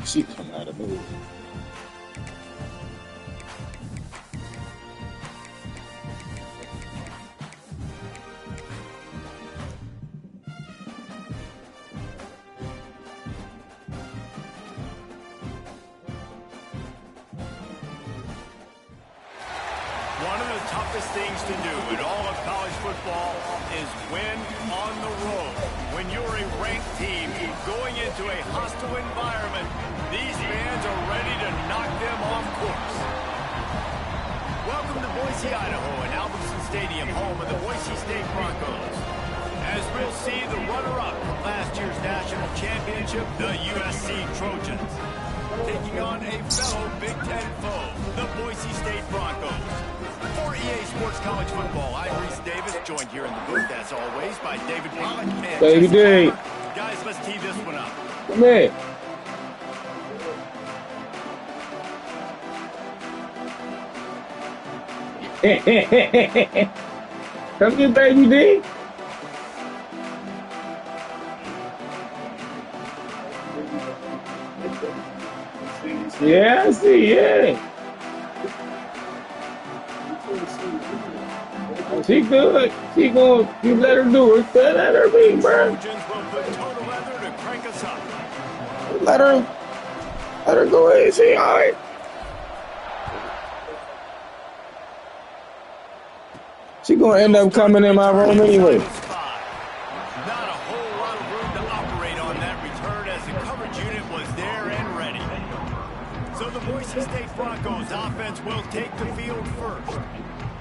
She come out of nowhere. One of the toughest things to do in all of college football is win on the road. When you're a ranked team going into a hostile environment, these fans are ready to knock them off course. Welcome to Boise, Idaho, and Albertson Stadium, home of the Boise State Broncos. As we'll see, the runner-up from last year's national championship, the USC Trojans, taking on a fellow Big Ten foe, the Boise State Broncos. For EA Sports College Football, I'm Reese Davis, joined here in the booth, as always, by David Pollock and Baby D. Guys, let's tee this one up. Come here. Come here, baby D. Yeah, I see, yeah. She good. She going, you let her do it. Let her be, bro. Let her go ahead. She all right. She gonna end up coming in my room anyway. Not a whole lot of room to operate on that return as the coverage unit was there and ready. So the Boise State Broncos offense will take the field first.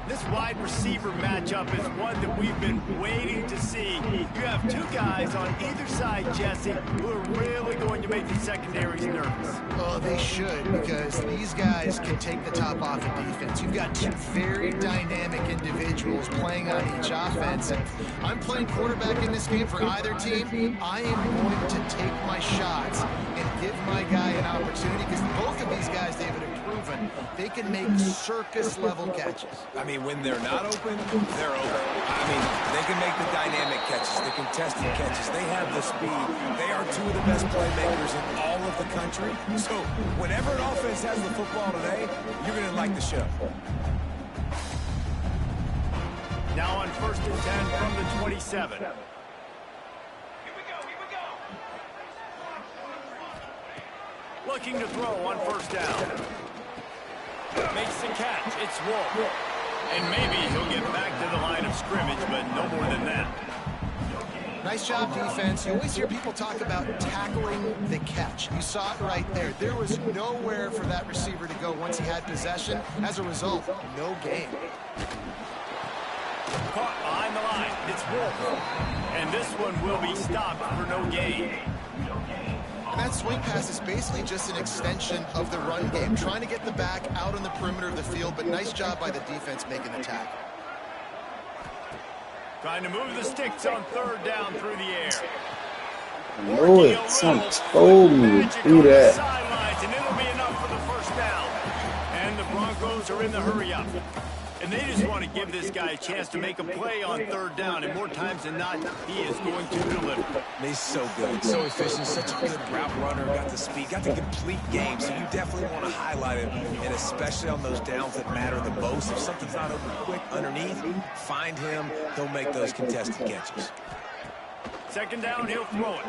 This wide receiver matchup is one that we've been waiting to see. You have two guys on either side, Jesse, who are really going to make the secondaries nervous. Oh, they should, because these guys can take the top off of defense. You've got two very dynamic individuals playing on each offense, and I'm playing quarterback in this game for either team. I am going to take my shots and give my guy an opportunity, because both of these guys, David, have proven they can make circus-level catches. I mean, when they're not open, they're open. I mean, they can make the dynamic catches, the contested catches. They have the speed. They are two of the best playmakers in all of the country. So whenever an offense has the football today, you're going to like the show. Now on 1st and 10 from the 27. Looking to throw on 1st down. Makes the catch. It's Wolf. And maybe he'll get back to the line of scrimmage, but no more than that. Nice job, defense. You always hear people talk about tackling the catch. You saw it right there. There was nowhere for that receiver to go once he had possession. As a result, no gain. Caught behind the line. It's Wolf. And this one will be stopped for no gain. And that swing pass is basically just an extension of the run game, trying to get the back out on the perimeter of the field, but nice job by the defense making the tackle. Trying to move the sticks on 3rd down through the air. Lord, something told me to do that. Sidelines, and it'll be enough for the 1st down. And the Broncos are in the hurry-up. And they just want to give this guy a chance to make a play on 3rd down, and more times than not, he is going to deliver. He's so good, so efficient, such a good route runner, got the speed, got the complete game, so you definitely want to highlight it, and especially on those downs that matter the most. If something's not open quick underneath, find him, he'll make those contested catches. 2nd down, he'll throw it.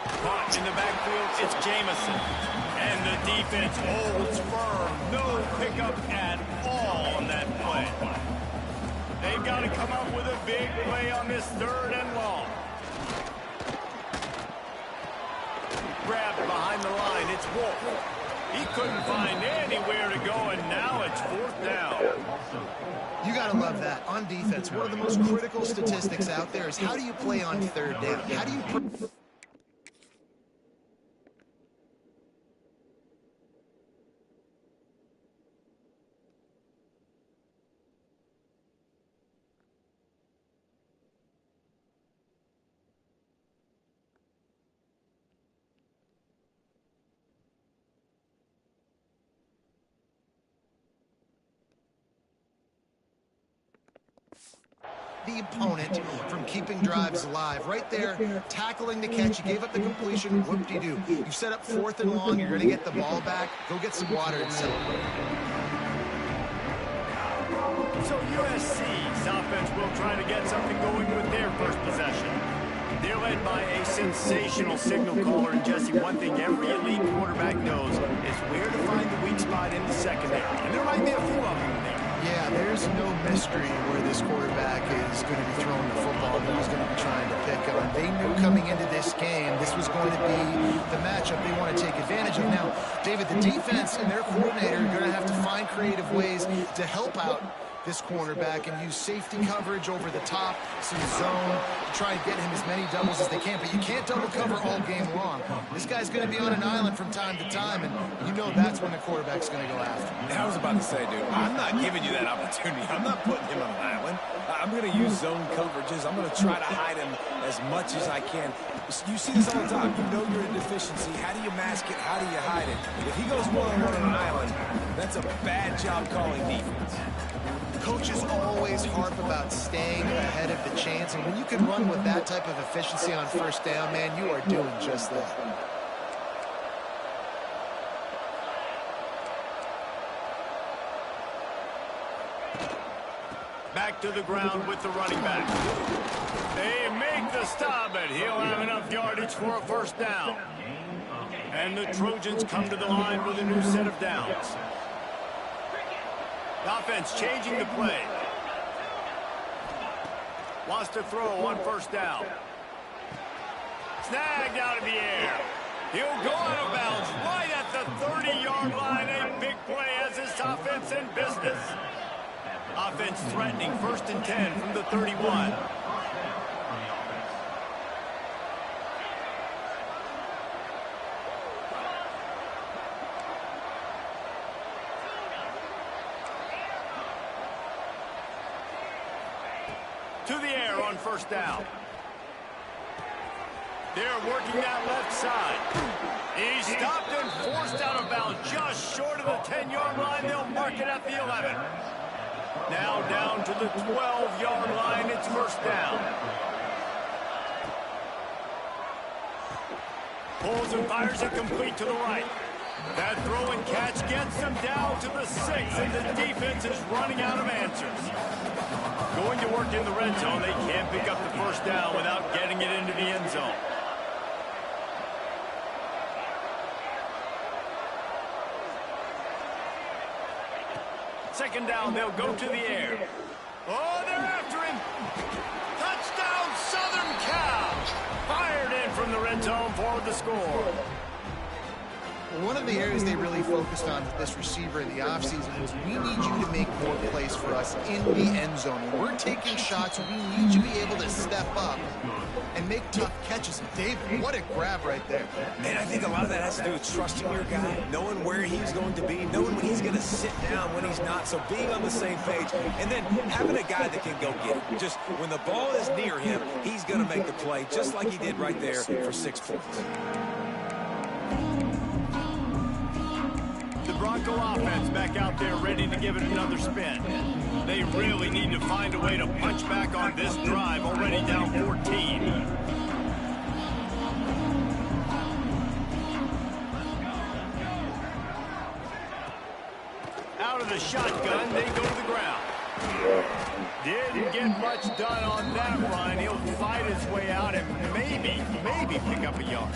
Caught in the backfield, it's Jamison. And the defense holds firm. No pickup at all on that play. They've got to come up with a big play on this 3rd and long. Grabbed behind the line, it's Wolf. He couldn't find anywhere to go, and now it's 4th down. You got to love that. On defense, one of the most critical statistics out there is how do you play on 3rd down? How do you... the opponent from keeping drives alive. Right there, tackling the catch. You gave up the completion. Whoop-de-doo. You set up 4th and long. You're going to get the ball back. Go get some water and celebrate. So USC's offense will try to get something going with their first possession. They're led by a sensational signal caller, and Jesse, one thing every elite quarterback knows is where to find the weak spot in the secondary. And there might be a few of them there. Yeah, there's no mystery where this quarterback is going to be throwing the football and who's going to be trying to pick on. They knew coming into this game this was going to be the matchup they want to take advantage of. Now, David, the defense and their coordinator are going to have to find creative ways to help out this cornerback and use safety coverage over the top, some zone, to try and get him as many doubles as they can. But you can't double cover all game long. This guy's going to be on an island from time to time, and you know that's when the quarterback's going to go after. I was about to say, dude, I'm not giving you that opportunity. I'm not putting him on an island. I'm going to use zone coverages. I'm going to try to hide him as much as I can. You see this all the time. You know you're in deficiency. How do you mask it? How do you hide it? If he goes one-on-one on an island, that's a bad job calling defense. Coaches always harp about staying ahead of the chains, and when you can run with that type of efficiency on first down, man, you are doing just that. Back to the ground with the running back. They make the stop, and he'll have enough yardage for a first down. And the Trojans come to the line with a new set of downs. The offense changing the play. Wants to throw on first down. Snagged out of the air. He'll go out of bounds right at the 30-yard line. A big play as this offense in business. Offense threatening 1st and 10 from the 31. To the air on first down. They're working that left side. He's stopped and forced out of bounds just short of the 10-yard line. They'll mark it at the 11. Now down to the 12-yard line. It's first down. Pulls and fires it complete to the right. That throw and catch gets them down to the 6, and the defense is running out of answers. Going to work in the red zone. They can't pick up the first down without getting it into the end zone. Second down, they'll go to the air. Oh, they're after him. Touchdown, Southern Cal. Fired in from the red zone for the score. One of the areas they really focused on with this receiver in the offseason was we need you to make more plays for us in the end zone. When we're taking shots, we need you to be able to step up and make tough catches. David, what a grab right there. And I think a lot of that has to do with trusting your guy, knowing where he's going to be, knowing when he's going to sit down, when he's not, so being on the same page, and then having a guy that can go get it. Just when the ball is near him, he's going to make the play, just like he did right there for 6 points. Bronco offense back out there ready to give it another spin. They really need to find a way to punch back on this drive, already down 14. Out of the shotgun, they go to the ground. Didn't get much done on that run. He'll fight his way out and maybe pick up a yard.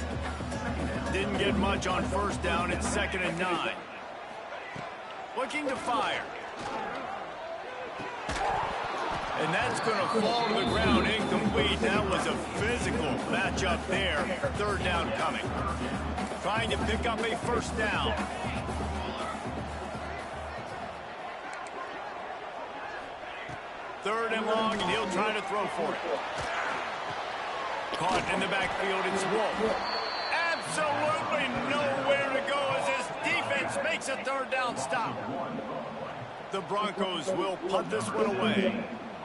Didn't get much on first down. It's 2nd and 9. Looking to fire. And that's going to fall to the ground incomplete. That was a physical matchup there. 3rd down coming. Trying to pick up a first down. Third and long, and he'll try to throw for it. Caught in the backfield, it's Wolf. Absolutely nowhere to go as his defense makes a 3rd down stop. The Broncos will punt this one away.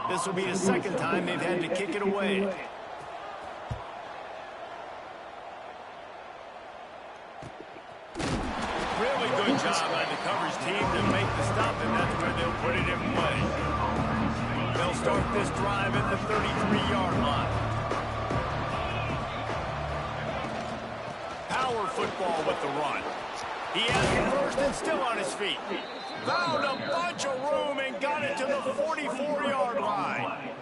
This will be the 2nd time they've had to kick it away. Really good job by the coverage team to make the stop, and that's where they'll put it in play. They'll start this drive at the 33-yard line. Power football with the run. He has the first and still on his feet. Found a bunch of room and got it to the 44-yard line.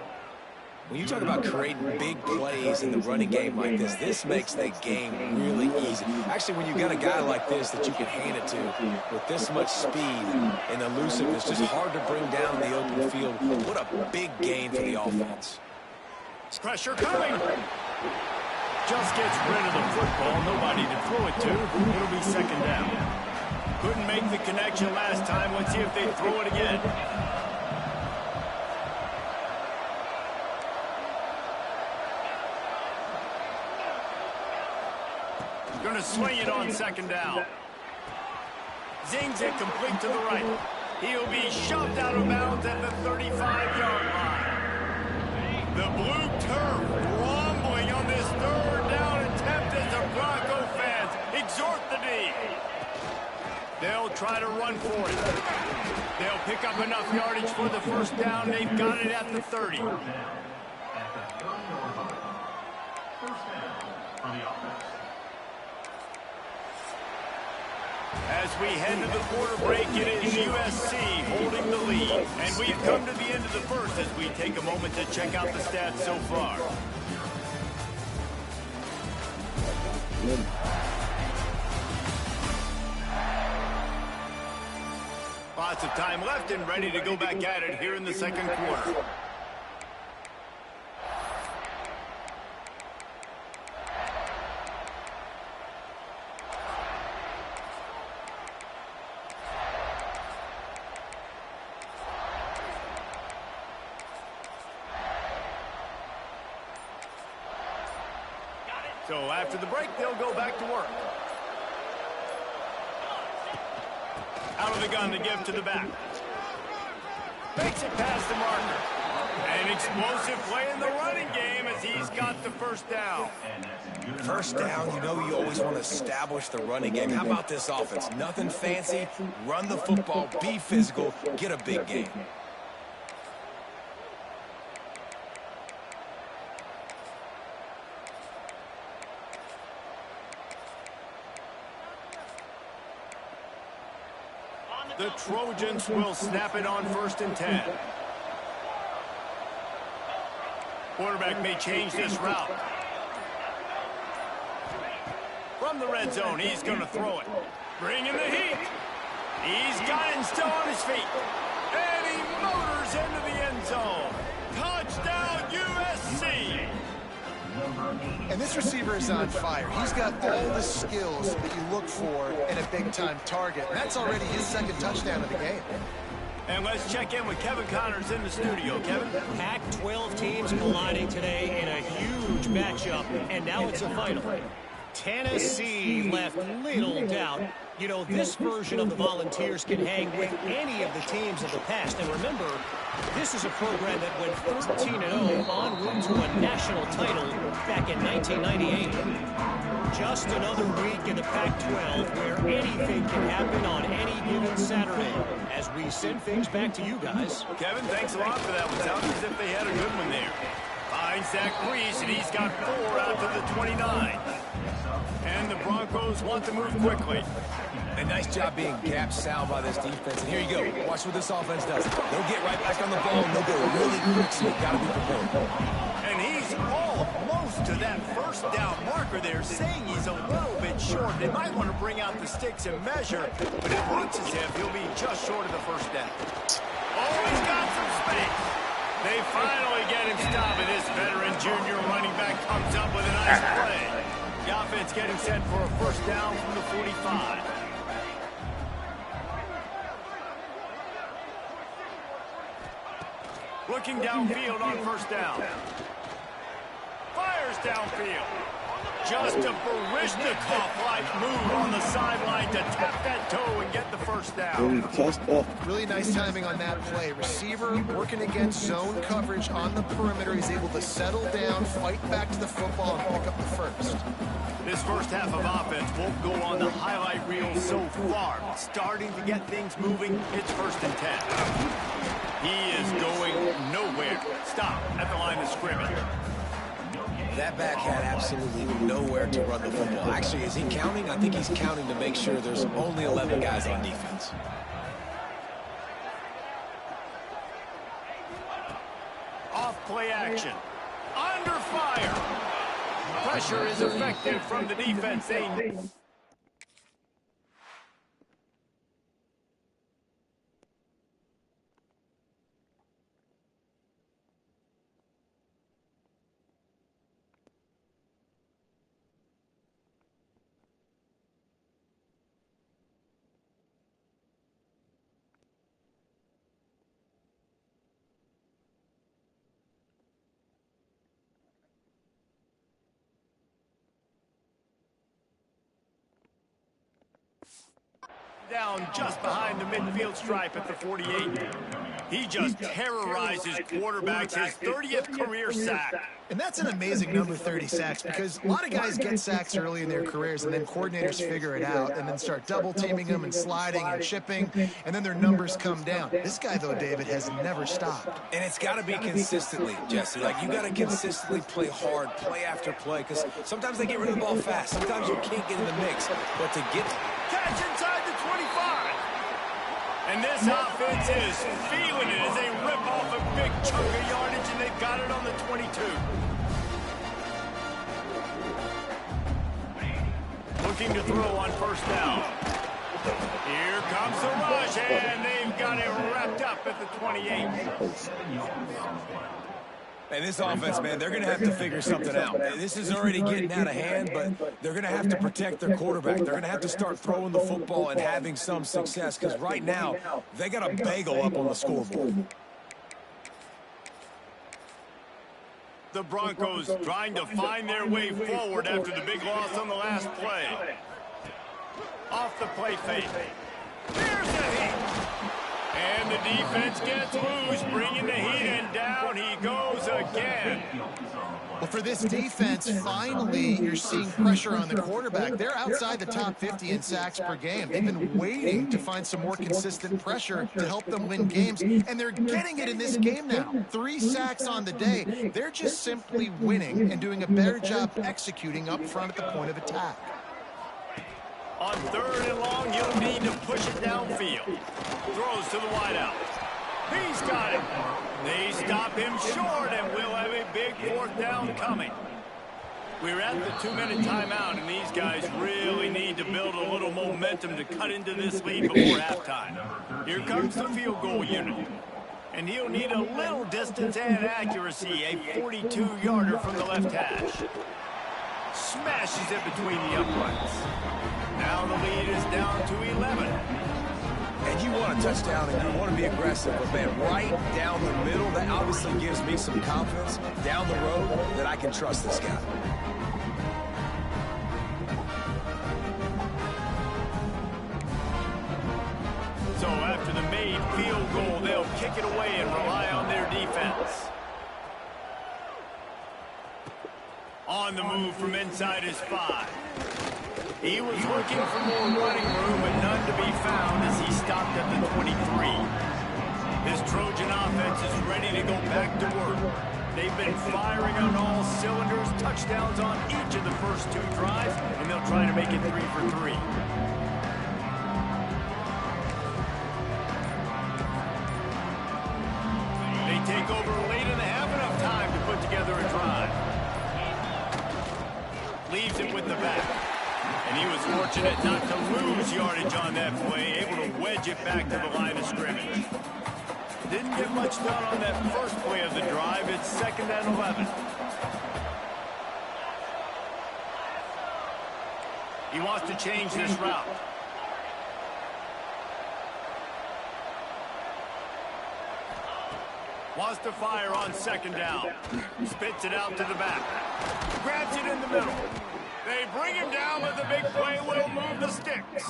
When you talk about creating big plays in the running game like this, this makes the game really easy. Actually, when you got a guy like this that you can hand it to with this much speed and elusiveness, just hard to bring down the open field. What a big gain for the offense. Pressure coming. Just gets rid of the football. Nobody to throw it to. It'll be second down. Couldn't make the connection last time. Let's see if they throw it again. Going to swing it on second down. Zings it complete to the right. He'll be shoved out of bounds at the 35-yard line. The blue turf rumbling on this third down attempt as the Bronco fans exhort the D. They'll try to run for it. They'll pick up enough yardage for the first down. They've got it at the 30. As we head to the quarter break, it is USC holding the lead. And we've come to the end of the first as we take a moment to check out the stats so far. Lots of time left and ready to go back at it here in the second quarter. So after the break, they'll go back to work. Out of the gun to give to the back. Makes it past the marker. An explosive play in the running game as he's got the first down. First down, you know you always want to establish the running game. How about this offense? Nothing fancy. Run the football, be physical, get a big gain. The Trojans will snap it on 1st and 10. Quarterback may change this route. From the red zone, he's going to throw it. Bring in the heat. He's got it and still on his feet. And he motors into the end zone. Touchdown, USC. And this receiver is on fire. He's got all the skills that you look for in a big-time target. And that's already his second touchdown of the game. And let's check in with Kevin Connors in the studio. Kevin? Pac-12 teams colliding today in a huge matchup, and now it's a final. Tennessee left little doubt. You know, this version of the Volunteers can hang with any of the teams of the past. And remember, this is a program that went 13-0 en route to a national title back in 1998. Just another week in the Pac-12 where anything can happen on any given Saturday. As we send things back to you guys. Kevin, thanks a lot for that one. Sounds as if they had a good one there. Finds Zach Brees, and he's got 4 out to the 29. And the Broncos want to move quickly. A nice job being gap sound by this defense. And here you go. Watch what this offense does. They'll get right back on the ball, and they'll go really quick, so you've got to be prepared. And he's almost to that first down marker there, saying he's a little bit short. They might want to bring out the sticks and measure, but it looks as if he'll be just short of the first down. Oh, he's got some space. They finally get him stopped, and this veteran junior running back comes up with a nice play. The offense getting set for a first down from the 45. Looking downfield on first down. Fires downfield. Just a Barishnikov-like move on the sideline to tap that toe and get the first down. Really nice timing on that play. Receiver working against zone coverage on the perimeter. He's able to settle down, fight back to the football, and pick up the first. This first half of offense won't go on the highlight reel so far. Starting to get things moving. It's 1st and 10. He is going nowhere. Stop at the line of scrimmage. That back had absolutely nowhere to run the football. Actually, is he counting? I think he's counting to make sure there's only 11 guys on defense. Off play action. Under fire. Pressure is effective from the defense. Down just behind the midfield stripe at the 48. He just terrorizes quarterbacks, his 30th career sack. And that's an amazing number, 30 sacks, because a lot of guys get sacks early in their careers, and then coordinators figure it out and then start double-teaming them and sliding and chipping, and then their numbers come down. This guy, though, David, has never stopped. And it's got to be consistently, Jesse. Like, you got to consistently play hard, play after play, because sometimes they get rid of the ball fast. Sometimes you can't get in the mix. But to get... Catch inside the 25. And this offense is feeling it as they rip off a big chunk of yardage, and they've got it on the 22. Looking to throw on 1st down. Here comes the rush, and they've got it wrapped up at the 28. And this offense, man, they're going to have to figure something out. This is already getting out of hand, but they're going to have to protect their quarterback. They're going to have to start throwing the football and having some success, because right now, they got a bagel up on the scoreboard. The Broncos trying to find their way forward after the big loss on the last play. Off the play fake. There's the heat. And the defense gets loose, bringing the heat, and down he goes again. Well, for this defense, finally, you're seeing pressure on the quarterback. They're outside the top 50 in sacks per game. They've been waiting to find some more consistent pressure to help them win games, and they're getting it in this game now. 3 sacks on the day. They're just simply winning and doing a better job executing up front at the point of attack. On 3rd and long, he'll need to push it downfield. Throws to the wideout. He's got it. They stop him short, and we'll have a big 4th down coming. We're at the 2-minute timeout, and these guys really need to build a little momentum to cut into this lead before halftime. Here comes the field goal unit. And he'll need a little distance and accuracy, a 42-yarder from the left hash. Smashes it between the uprights. Now the lead is down to 11. And you want a touchdown and you want to be aggressive, but man, right down the middle, that obviously gives me some confidence down the road that I can trust this guy. So after the made field goal, they'll kick it away and rely on their defense. On the move from inside his 5. He was looking for more running room, but none to be found as he stopped at the 23. This Trojan offense is ready to go back to work. They've been firing on all cylinders, touchdowns on each of the first 2 drives, and they'll try to make it 3 for 3. They take over late and they have enough time to put together a drive. Leaves it with the back. And he was fortunate not to lose yardage on that play, able to wedge it back to the line of scrimmage. Didn't get much done on that first play of the drive. It's 2nd and 11. He wants to change this route. Wants to fire on 2nd down. Spits it out to the back. Grabs it in the middle. They bring him down, but the big play will move the sticks.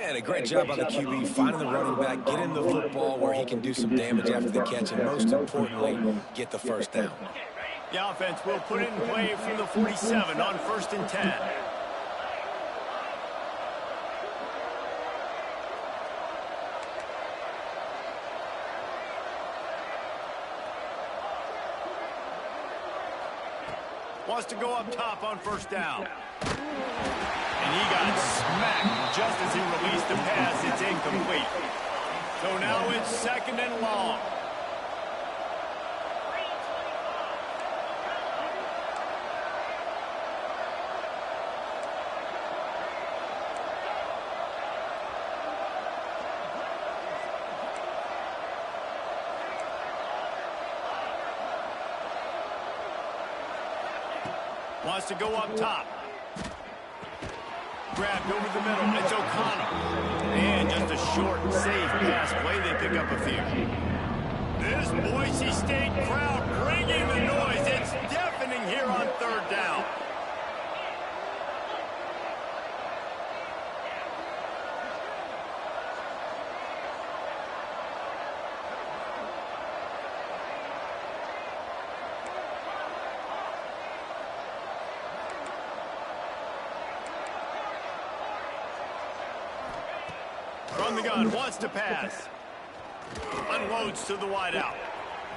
And a great job by the QB finding the running back, getting the football where he can do some damage after the catch, and most importantly, get the first down. The offense will put it in play from the 47 on 1st and 10. Wants to go up top on 1st down. And he got smacked just as he released the pass. It's incomplete. So now it's 2nd and long. Wants to go up top. Grabbed over the middle. It's O'Connell. And just a short, safe pass play. They pick up a few. This Boise State crowd bringing the noise. It's deafening here on 3rd down. From the gun, wants to pass. Unloads to the wideout.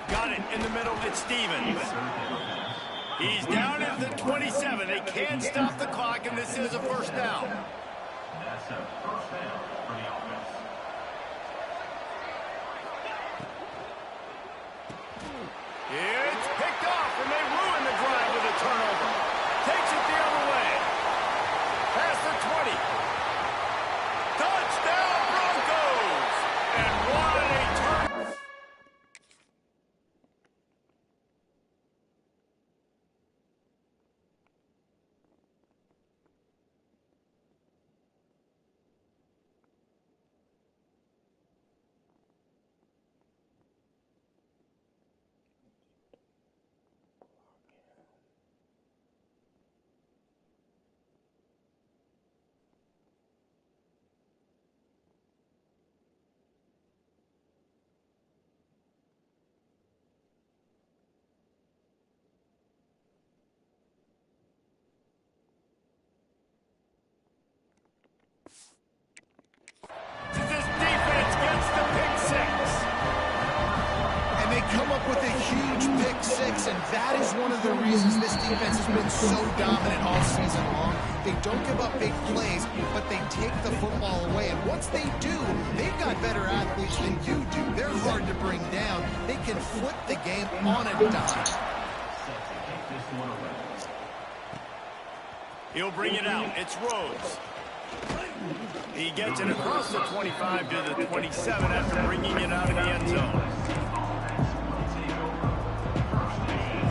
Got it in the middle, it's Stevens. He's down at the 27. They can't stop the clock, and this is a 1st down. That's a 1st down for the offense. It's picked off, and they ruin the drive with a turnover. Takes it the other way. Past the 20. Touchdown Broncos! And what a turn. This defense gets the pick 6. And they come up with a huge pick 6, and that is one of the reasons this defense has been so dominant all season long. They don't give up big plays, but they take the football away. And once they do, they've got better athletes than you do. They're hard to bring down. They can flip the game on a dime. He'll bring it out. It's Rhodes. He gets it across the 25 to the 27 after bringing it out of the end zone.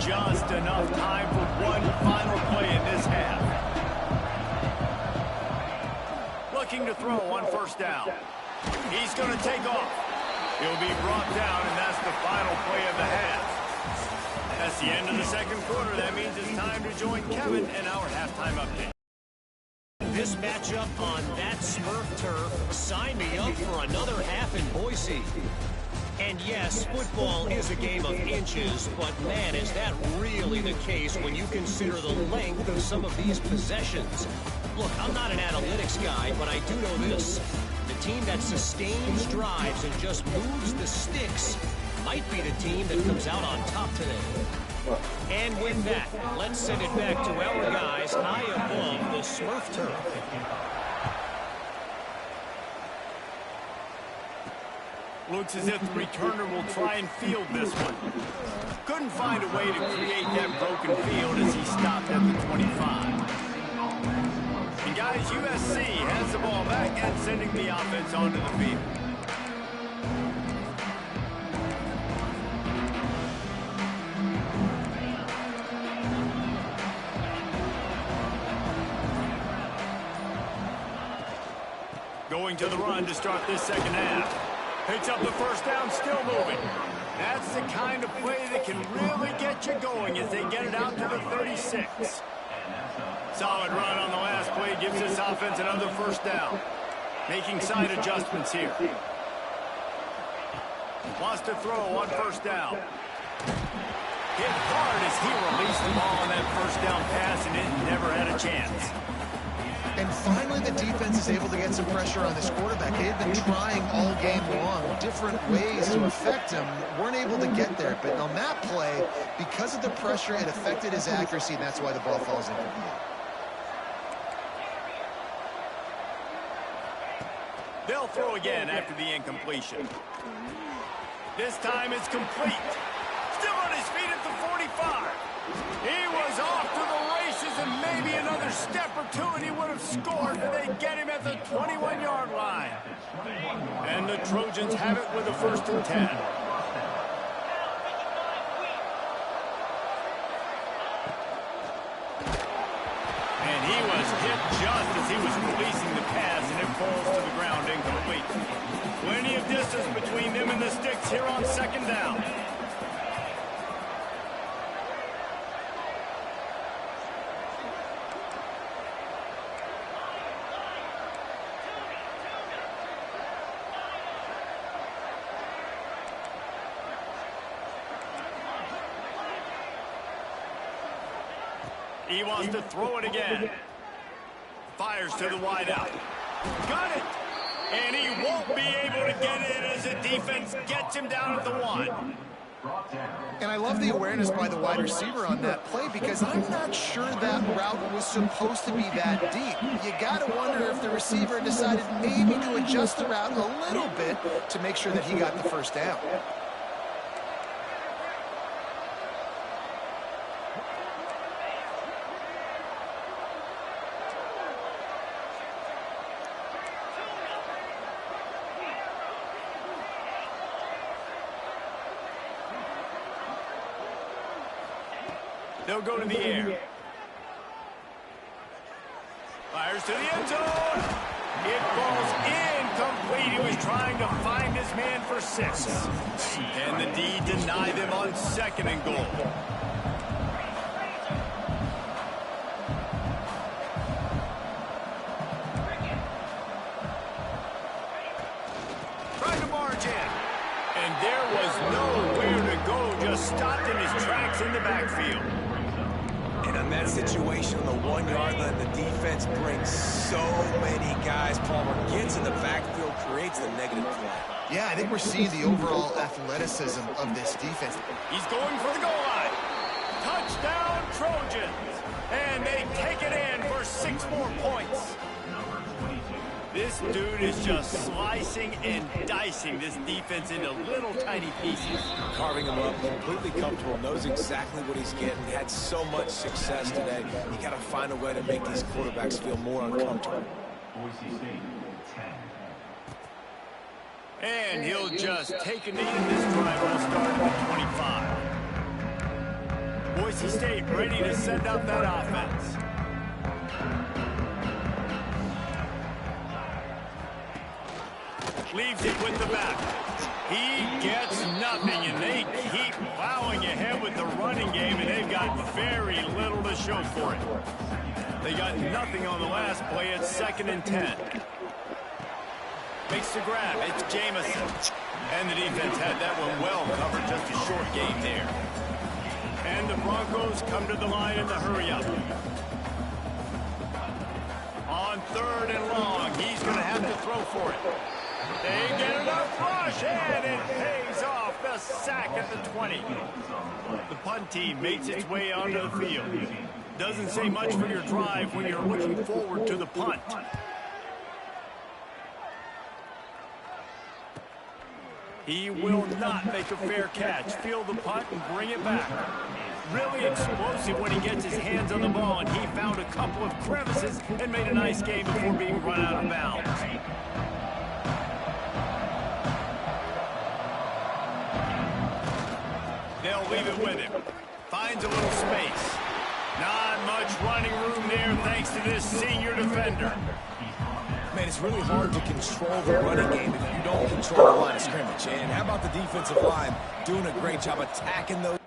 Just enough time for one final play in this half. Looking to throw on 1st down. He's going to take off. He'll be brought down, and that's the final play of the half. That's the end of the 2nd quarter. That means it's time to join Kevin and our halftime update. This matchup on that Smurf turf, sign me up for another half in Boise. And yes, football is a game of inches, but man, is that really the case when you consider the length of some of these possessions. Look, I'm not an analytics guy, but I do know this. The team that sustains drives and just moves the sticks might be the team that comes out on top today. And with that, let's send it back to our guys high above the Smurf turf. Looks as if the returner will try and field this one. Couldn't find a way to create that broken field as he stopped at the 25. And guys, USC has the ball back and sending the offense onto the field. Going to the run to start this 2nd half. Picks up the 1st down, still moving. That's the kind of play that can really get you going as they get it out to the 36. Solid run on the last play gives this offense another first down. Making side adjustments here. Wants to throw on first down. Hit hard as he released the ball on that first down pass, and it never had a chance. And finally, the defense is able to get some pressure on this quarterback. They've been trying all game long different ways to affect him. Weren't able to get there. But on that play, because of the pressure, it affected his accuracy, and that's why the ball falls incomplete. They'll throw again after the incompletion. This time it's complete. Still on his feet at the 45. He was off to the races, and maybe another step or two and he would have scored, but they get him at the 21-yard line. And the Trojans have it with a 1st and 10. And he was hit just as he was releasing the pass, and it falls to the ground incomplete. Plenty of distance between them and the sticks here on 2nd down. He wants to throw it again. Fires to the wideout. Got it! And he won't be able to get it as the defense gets him down at the 1. And I love the awareness by the wide receiver on that play, because I'm not sure that route was supposed to be that deep. You got to wonder if the receiver decided maybe to adjust the route a little bit to make sure that he got the 1st down. They'll go to the air. Fires to the end zone. It falls incomplete. He was trying to find his man for 6. And the D denied them on 2nd and goal. Trying to march in. And there was nowhere to go. Just stopped in his tracks in the backfield. And on that situation, on the 1-yard line, the defense brings so many guys. Palmer gets in the backfield, creates the negative play. Yeah, I think we're seeing the overall athleticism of this defense. He's going for the goal line. Touchdown, Trojans. And they take it in for 6 more points. This dude is just slicing and dicing this defense into little tiny pieces. Carving him up, completely comfortable, knows exactly what he's getting. Had so much success today. You got to find a way to make these quarterbacks feel more uncomfortable. Boise State, 10. And he'll just take a knee, and this drive will start at the 25. Boise State ready to send out that offense. Leaves it with the back. He gets nothing, and they keep plowing ahead with the running game, and they've got very little to show for it. They got nothing on the last play. It's 2nd and 10. Makes the grab. It's Jamison. And the defense had that one well covered. Just a short gain there. And the Broncos come to the line in the hurry-up. On 3rd and long, he's going to have to throw for it. They get enough rush, and it pays off. The sack at the 20. The punt team makes its way onto the field. Doesn't say much for your drive when you're looking forward to the punt. He will not make a fair catch. Field the punt and bring it back. Really explosive when he gets his hands on the ball, and he found a couple of crevices and made a nice game before being run out of bounds. They'll leave it with him. Finds a little space. Not much running room there thanks to this senior defender. Man, it's really hard to control the running game if you don't control the line of scrimmage. And how about the defensive line doing a great job attacking those?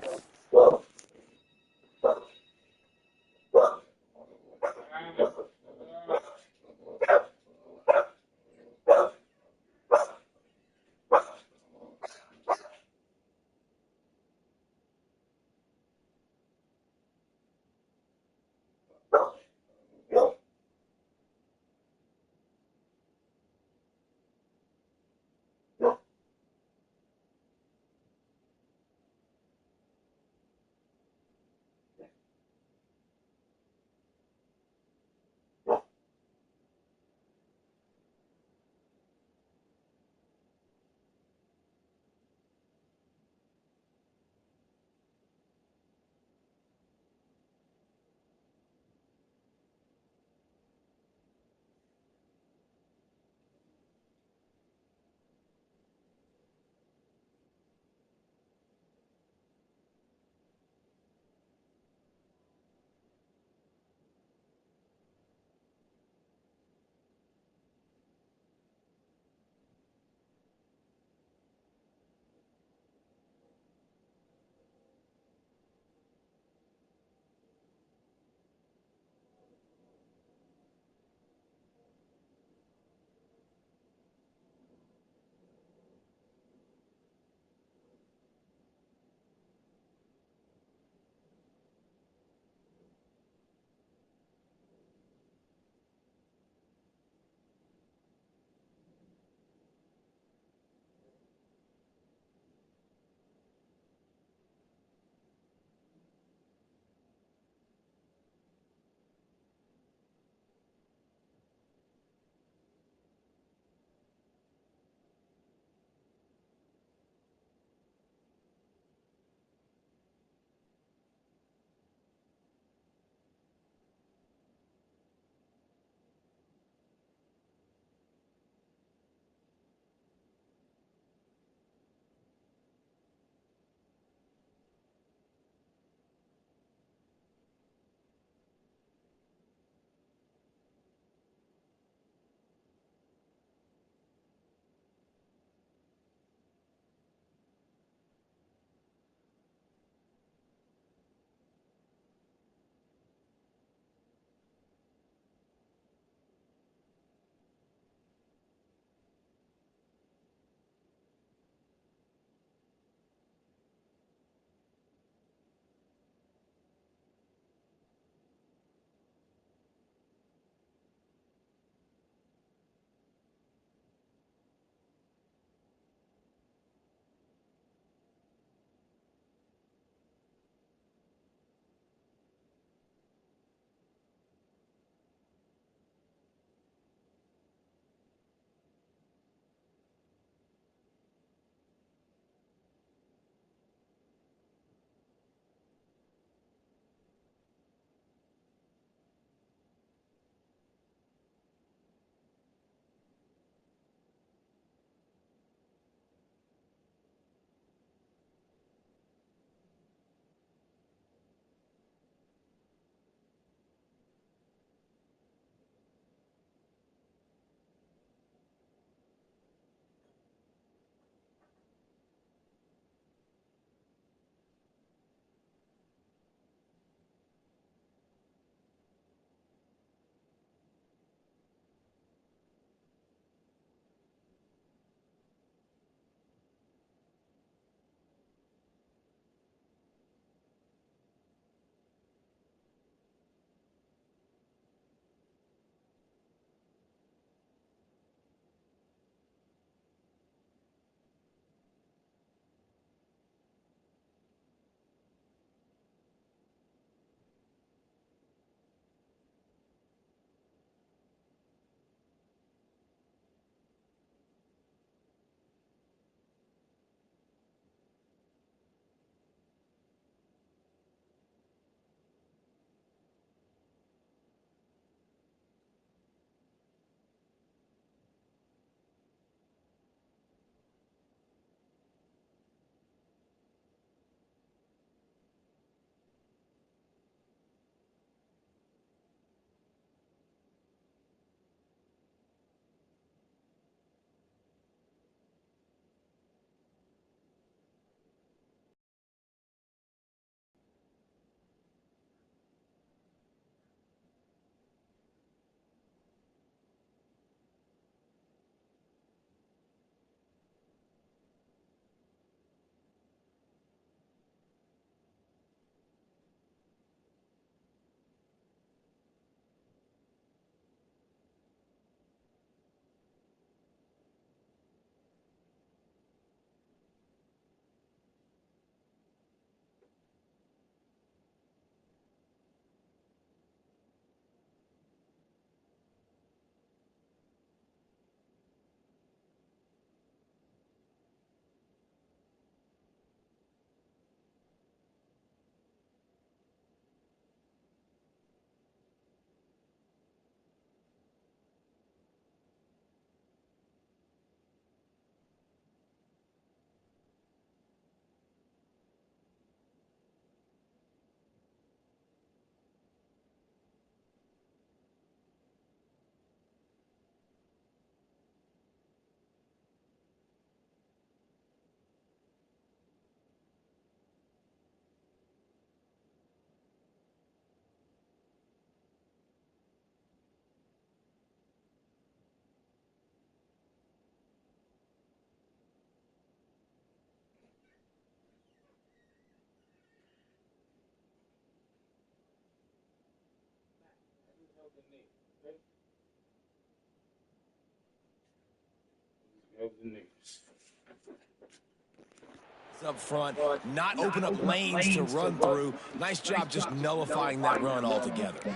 Up front, not open up lanes to run through. Nice job just nullifying that run altogether.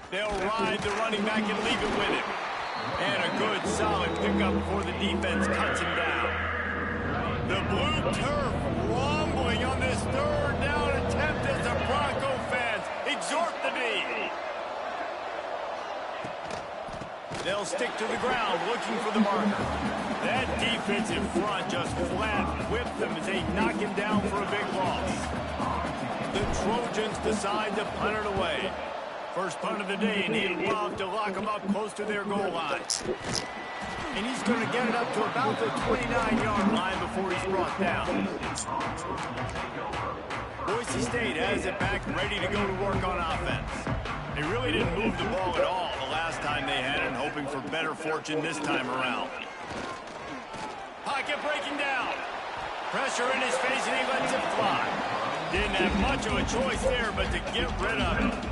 They'll ride the running back and leave it with him. And a good, solid pickup before the defense cuts him down. The blue turf rumbling on this third down attempt as the Bronco fans exhort the D. They'll stick to the ground looking for the marker. That defensive front just flat whipped them as they knock him down for a big loss. The Trojans decide to punt it away. First punt of the day, and he'd love to lock them up close to their goal line. And he's going to get it up to about the 29-yard line before he's brought down. Boise State has it back ready to go to work on offense. They really didn't move the ball at all the last time they had it, hoping for better fortune this time around. Pocket breaking down. Pressure in his face, and he lets it fly. Didn't have much of a choice there, but to get rid of it.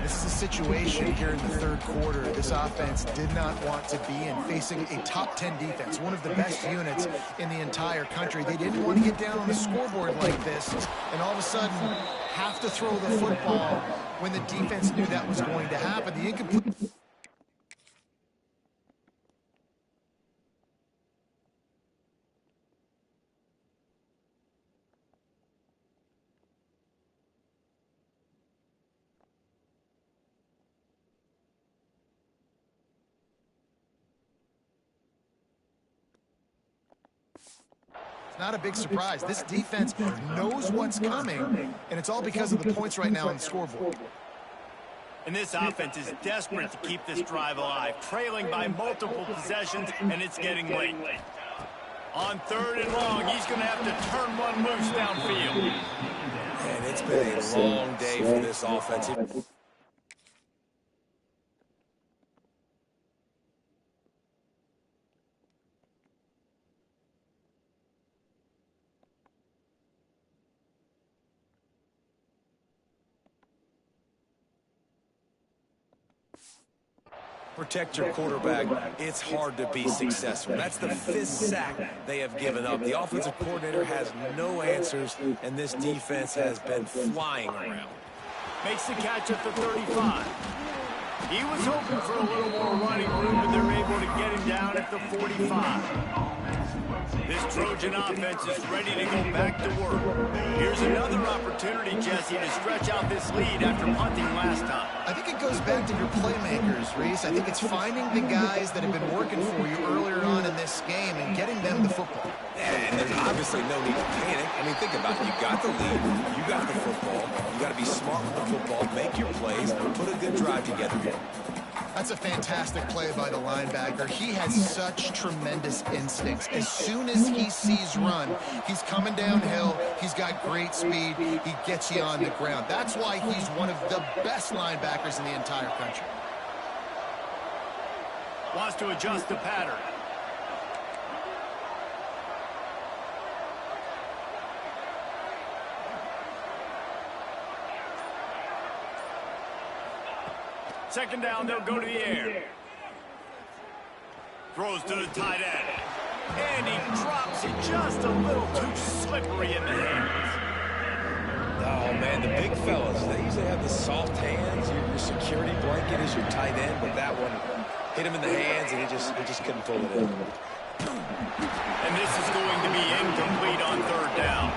This is a situation here in the third quarter this offense did not want to be in, facing a top 10 defense, one of the best units in the entire country. They didn't want to get down on the scoreboard like this and all of a sudden have to throw the football when the defense knew that was going to happen. The incomplete... Not a big surprise. This defense knows what's coming, and it's all because of the points right now on the scoreboard. And this offense is desperate to keep this drive alive, trailing by multiple possessions, and it's getting late. On third and long, he's going to have to turn one loose downfield. And it's been a long day for this offensive. Protect your quarterback. It's hard to be successful. That's the 5th sack they have given up. The offensive coordinator has no answers, and this defense has been flying around. Makes the catch at the 35. He was hoping for a little more running room, but they're able to get him down at the 45. This Trojan offense is ready to go back to work. Here's another opportunity, Jesse, to stretch out this lead after punting last time. I think it goes back to your playmakers, Reese. I think it's finding the guys that have been working for you earlier on in this game and getting them the football. And there's obviously no need to panic. I mean, think about it. You got the lead. You got the football. You got to be smart with the football, make your plays, put a good drive together here. That's a fantastic play by the linebacker. He has such tremendous instincts. As soon as he sees run, he's coming downhill. He's got great speed. He gets you on the ground. That's why he's one of the best linebackers in the entire country. Wants to adjust the pattern. Second down, they'll go to the air. Throws to the tight end. And he drops it just a little too slippery in the hands. Oh, man, the big fellas, they usually have the soft hands. Your security blanket is your tight end, but that one hit him in the hands, and he just couldn't pull it in. And this is going to be incomplete on third down.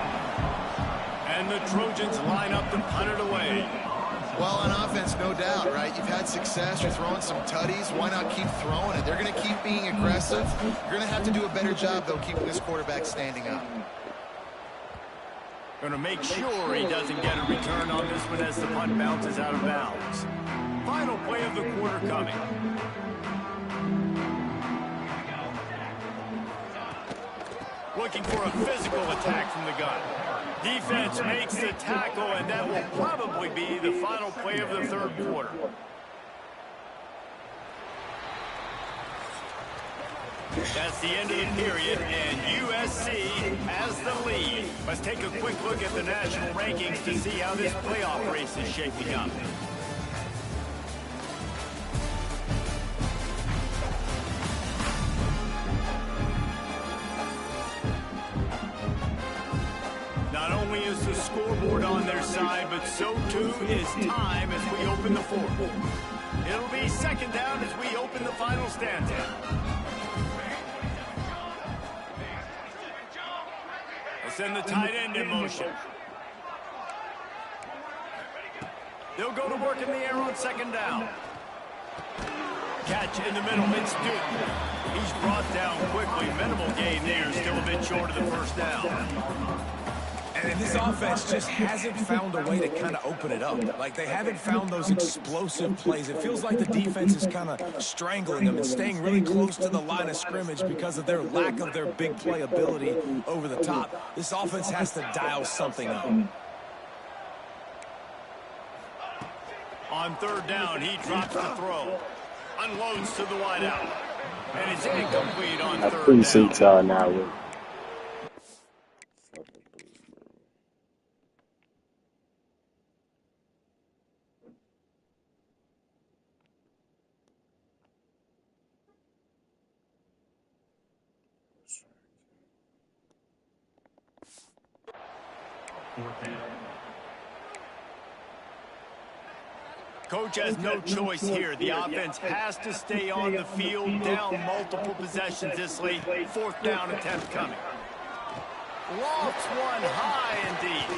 And the Trojans line up to punt it away. Well, on offense, no doubt, right? You've had success. You're throwing some tutties. Why not keep throwing it? They're going to keep being aggressive. You're going to have to do a better job, though, keeping this quarterback standing up. Going to make sure he doesn't get a return on this one as the punt bounces out of bounds. Final play of the quarter coming. Looking for a physical attack from the gun. Defense makes the tackle, and that will probably be the final play of the third quarter. That's the end of the period, and USC has the lead. Let's take a quick look at the national rankings to see how this playoff race is shaping up. Not only is the scoreboard on their side, but so too is time as we open the fourth. It'll be second down as we open the final stanza. Let's send the tight end in motion. They'll go to work in the air on second down. Catch in the middle, it's Duke. He's brought down quickly. Minimal gain there, still a bit short of the first down. And this offense just hasn't found a way to kind of open it up. Like, they haven't found those explosive plays. It feels like the defense is kind of strangling them and staying really close to the line of scrimmage because of their lack of their big play ability over the top. This offense has to dial something up. On third down, he drops the throw. Unloads to the wideout. And it's incomplete on third down. I appreciate y'all now. Coach has no choice here. The offense has to stay on the field, down multiple possessions this late. Fourth down attempt coming. Lofts one high indeed.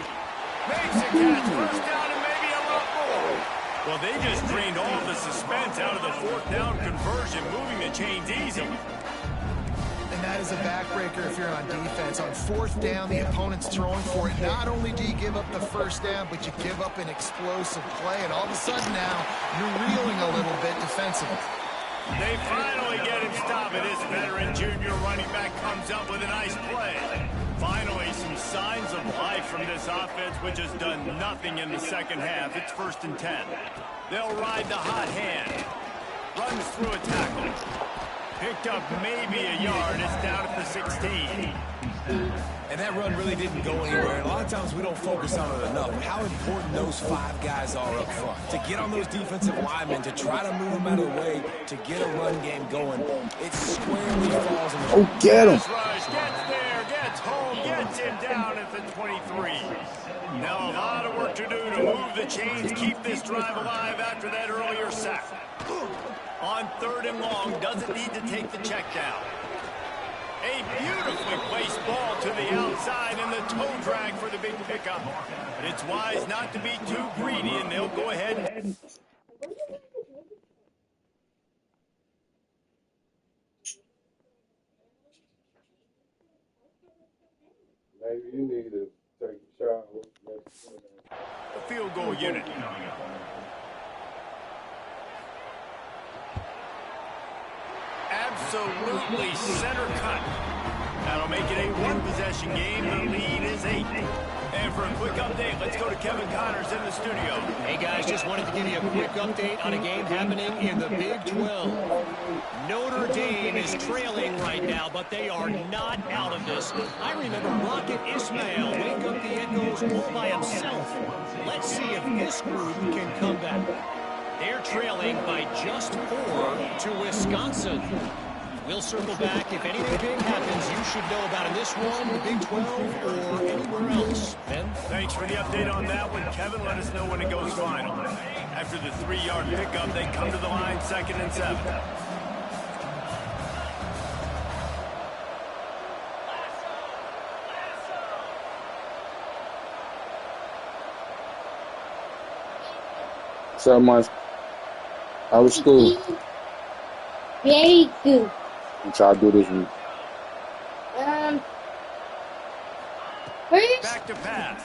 Makes a catch. First down and maybe a lot more. Well, they just drained all the suspense out of the fourth down conversion, moving the chains easily. And that is a backbreaker if you're on defense. On fourth down, the opponent's throwing for it. Not only do you give up the first down, but you give up an explosive play. And all of a sudden now, you're reeling a little bit defensively. They finally get him stopped. This veteran junior running back comes up with a nice play. Finally, some signs of life from this offense, which has done nothing in the second half. It's 1st and 10. They'll ride the hot hand. Runs through a tackle. Picked up maybe a yard. It's down at the 16. And that run really didn't go anywhere. And a lot of times we don't focus on it enough. How important those 5 guys are up front. To get on those defensive linemen, to try to move them out of the way, to get a run game going. It squarely falls in the... Oh, get him. Rush gets there, gets home, gets him down at the 23. Now a lot of work to do to move the chains, keep this drive alive after that earlier sack. On third and long, doesn't need to take the check down. A beautifully placed ball to the outside and the toe drag for the big pickup. But it's wise not to be too greedy, and they'll go ahead and... Maybe you need to take a shot. A field goal unit. Absolutely center cut. That'll make it a one-possession game. The lead is 8. And for a quick update, let's go to Kevin Connors in the studio. Hey, guys, just wanted to give you a quick update on a game happening in the Big 12. Notre Dame is trailing right now, but they are not out of this. I remember Rocket Ismail wake up the Eagles all by himself. Let's see if this group can come back. They're trailing by just 4 to Wisconsin. We'll circle back. If anything big happens, you should know about in this one, the Big 12, or anywhere else. Ben? Thanks for the update on that one, Kevin. Let us know when it goes final. After the 3-yard pickup, they come to the line 2nd and 7. So much. How was school? Very good. What y'all do this week? First, Back to pass.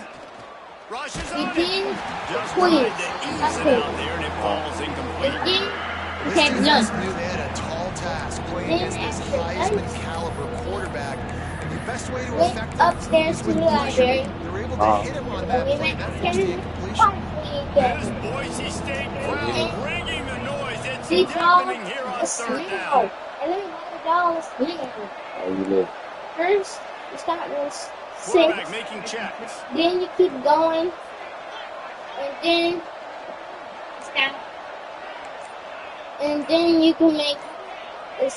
Rushes we on did it. Just quiz. tried to ease it out there, and it falls We incomplete. did This check defense jump. knew they had a tall task playing against this Heisman caliber quarterback. And the best way to Went affect them upstairs is to with the pressure. library. They were able to hit him on that We play. went That forced the to incompletion. This Boise State crowd bringing the noise. It's We deafening here on a third snow. down. And then we wanted fall asleep. Oh, you live. First, you start with Quarterback 6, making checks. then you keep going, and then stop, and then you can make a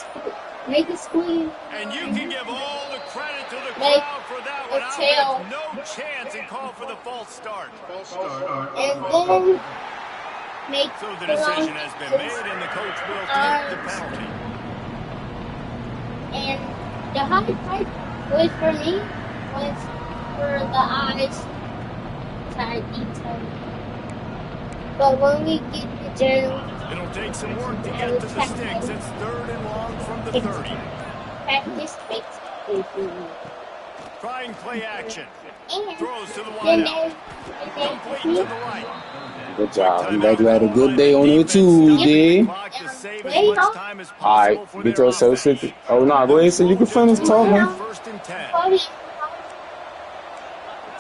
squeeze. And you can give all the credit to the Make crowd for that a one. tail. Offense, no chance and call for the false start. And then make So the decision has been made, and the coach will take the penalty. And the hard part was for me was for the eyes side detail. But when we get the journal, It'll take some work to get to the sticks. It's 3rd and long from the 30. practice makes it easy. Trying play action. And Throws to the then wideout. Complete to the right. Good job. I'm glad you had a good day on it Tuesday. Clock to save as much time as All possible right, for get their yourself offense. sit. Oh no, go ahead so you can finish talking. 1st and 10. Cody,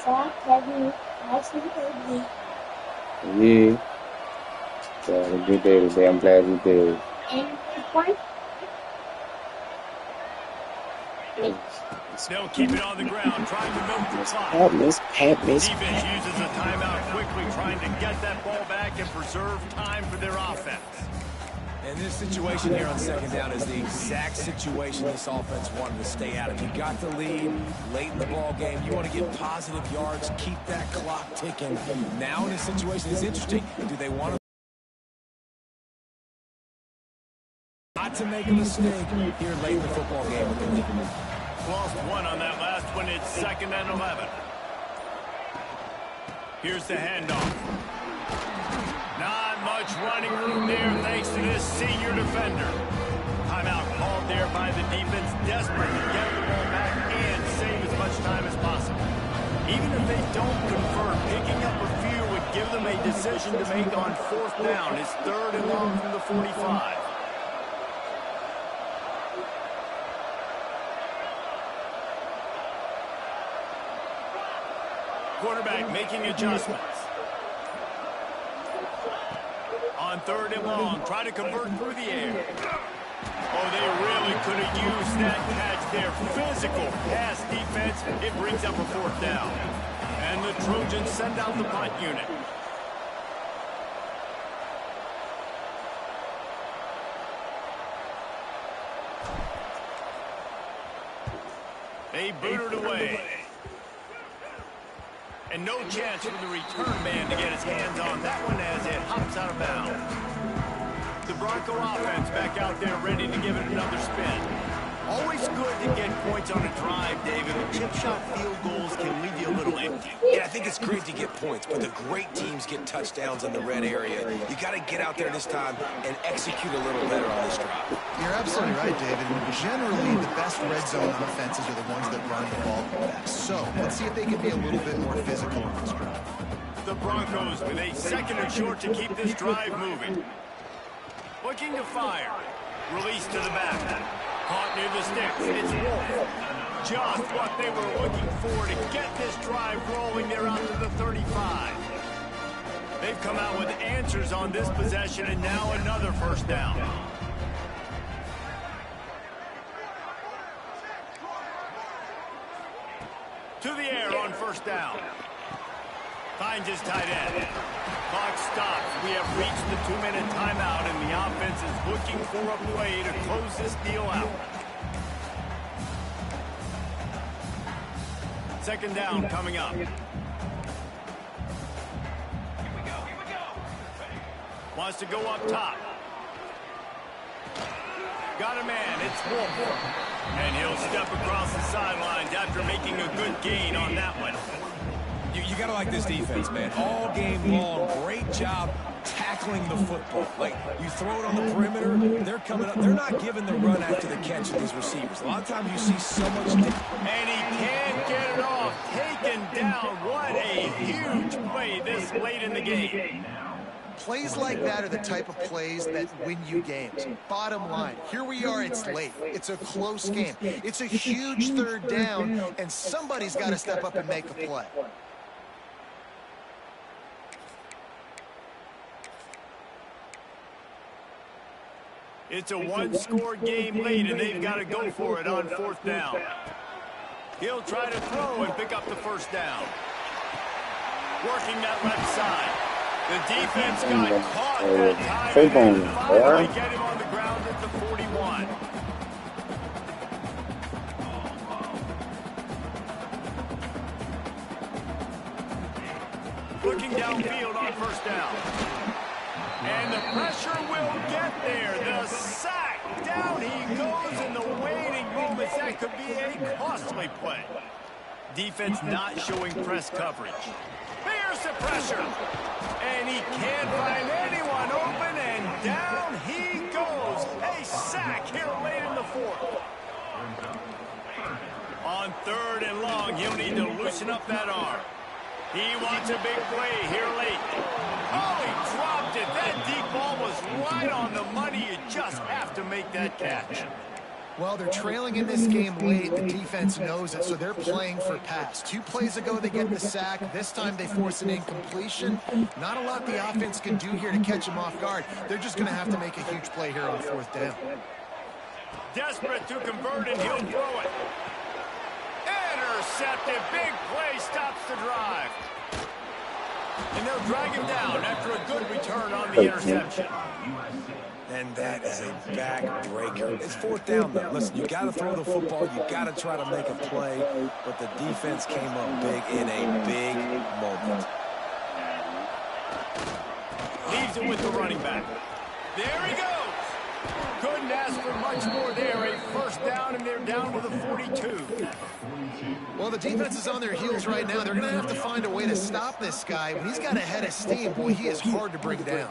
Zach, Kevin, nice and Kevin. Yeah. So had a good day today. I'm glad you did. And the point. They'll keep it on the ground, trying to milk the clock. Miss Pat. Defense uses a timeout quickly, trying to get that ball back and preserve time for their offense. And this situation here on 2nd down is the exact situation this offense wanted to stay out of. You got the lead late in the ball game. You want to get positive yards, keep that clock ticking. Now in this situation, it's interesting. Do they want to not to make a mistake here late in the football game with the lead? Lost one on that last one. It's 2nd and 11. Here's the handoff. Not much running room there thanks to this senior defender. Timeout called there by the defense, desperate to get the ball back and save as much time as possible. Even if they don't convert, picking up a few would give them a decision to make on 4th down. It's 3rd and long from the 45. Quarterback making adjustments. On 3rd and long, try to convert through the air. Oh, they really could have used that catch there. Physical pass defense. It brings up a 4th down. And the Trojans send out the punt unit. They boot it away. And no chance for the return man to get his hands on that one as it hops out of bounds. The Bronco offense back out there ready to give it another spin. Always good to get points on a drive, David, but chip shot field goals can leave you a little empty. Yeah, I think it's great to get points, but the great teams get touchdowns in the red area. You got to get out there this time and execute a little better on this drive. You're absolutely right, David. Generally, the best red zone offenses are the ones that run the ball best. So let's see if they can be a little bit more physical on this drive. The Broncos with a 2nd and short to keep this drive moving. Looking to fire. Release to the back. Caught near the sticks. It's Wolf. Just what they were looking for to get this drive rolling. They're out to the 35. They've come out with answers on this possession, and now another 1st down. To the air on 1st down. Finds his tight end. Clock stops. We have reached the 2-minute timeout, and the offense is looking for a play to close this deal out. 2nd down coming up. Wants to go up top. Got a man. It's Wolf. And he'll step across the sidelines after making a good gain on that one. You got to like this defense, man. All game long, great job tackling the football. Like, you throw it on the perimeter, they're coming up. They're not giving the run after the catch of these receivers. A lot of times you see so much. And he can't get it off. Taken down. What a huge play this late in the game. Plays like that are the type of plays that win you games. Bottom line, here we are, it's late. It's a close game. It's a huge 3rd down, and somebody's got to step up and make a play. It's a one-score game late, and they've got to go for it on 4th down. He'll try to throw and pick up the first down. Working that left side. The defense got caught that time and finally get him on the ground at the 41. Looking downfield on 1st down. And the pressure will get there. The sack. Down he goes in the waiting moments. That could be a costly play. Defense not showing press coverage. Here's the pressure. And he can't find anyone open, and down he goes. A sack here late in the 4th. On 3rd and long, he'll need to loosen up that arm. He wants a big play here late. Oh, he dropped it. That deep ball was right on the money. You just have to make that catch. Well, they're trailing in this game late. The defense knows it, so they're playing for pass. 2 plays ago, they get the sack. This time, they force an incompletion. Not a lot the offense can do here to catch him off guard. They're just going to have to make a huge play here on 4th down. Desperate to convert, and he'll throw it. Intercepted. Big play stops the drive. And they'll drag him down after a good return on the interception. And that is a backbreaker. It's 4th down, though. Listen, you got to throw the football. You got to try to make a play. But the defense came up big in a big moment. Leaves it with the running back. There he goes. Couldn't ask for much more there. A 1st down, and they're down to the 42. Well, the defense is on their heels right now. They're going to have to find a way to stop this guy. When he's got a head of steam, boy, he is hard to bring down.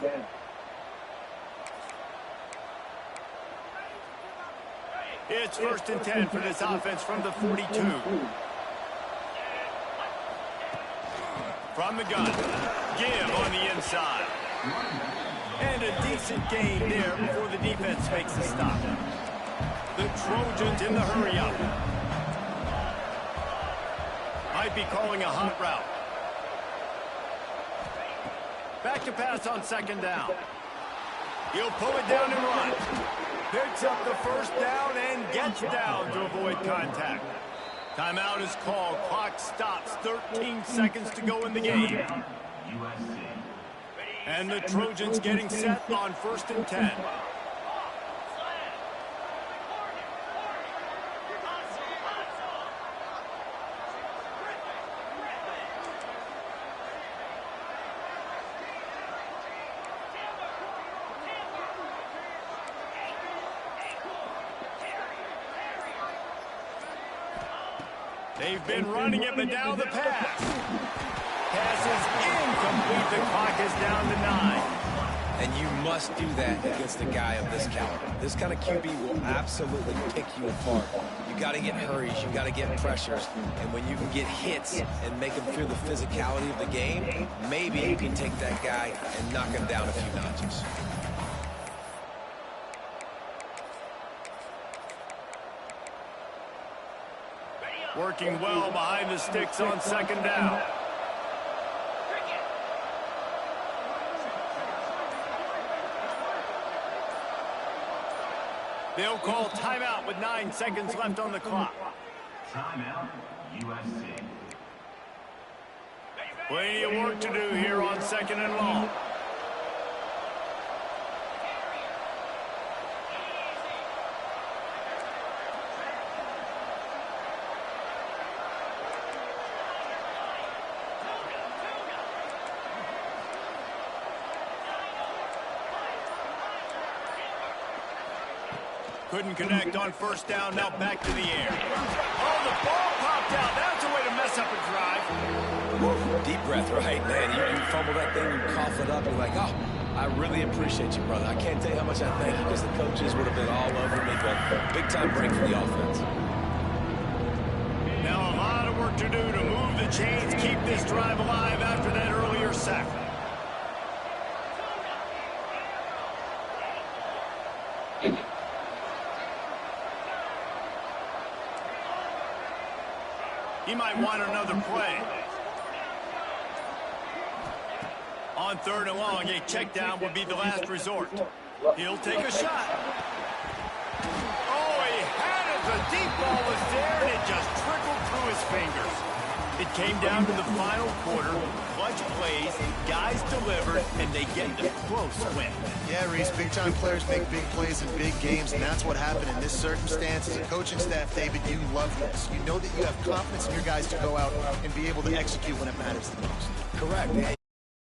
It's 1st and 10 for this offense from the 42. From the gun. Give on the inside. And a decent gain there before the defense makes the stop. The Trojans in the hurry-up. Might be calling a hot route. Back to pass on 2nd down. He'll pull it down and run. Picks up the 1st down and gets down to avoid contact. Timeout is called. Clock stops. 13 seconds to go in the game. And the Trojans getting set on 1st and 10. They've been running it, but now the pass. Pass is incomplete. The clock is down to 9. And you must do that against a guy of this caliber. This kind of QB will absolutely pick you apart. You got to get hurries. You got to get pressures. And when you can get hits and make him feel the physicality of the game, maybe you can take that guy and knock him down a few notches. Working well behind the sticks on 2nd down. They'll call timeout with 9 seconds left on the clock. Timeout, USC. Plenty of work to do here on 2nd and long. Couldn't connect on 1st down. Now back to the air. Oh, the ball popped out. That's a way to mess up a drive. Woo, deep breath, right, man? You fumble that thing, you cough it up, you're like, oh, I really appreciate you, brother. I can't tell you how much I thank you because the coaches would have been all over me, but big-time break for the offense. Now a lot of work to do to move the chains, keep this drive alive after that earlier sack. He might want another play. On 3rd and long, a check down would be the last resort. He'll take a shot. The deep ball was there, and it just trickled through his fingers. It came down to the final quarter. Clutch plays, guys delivered, and they get the close win. Yeah, Reese, big-time players make big plays in big games, and that's what happened in this circumstance. As a coaching staff, David, you love this. You know that you have confidence in your guys to go out and be able to execute when it matters the most. Correct.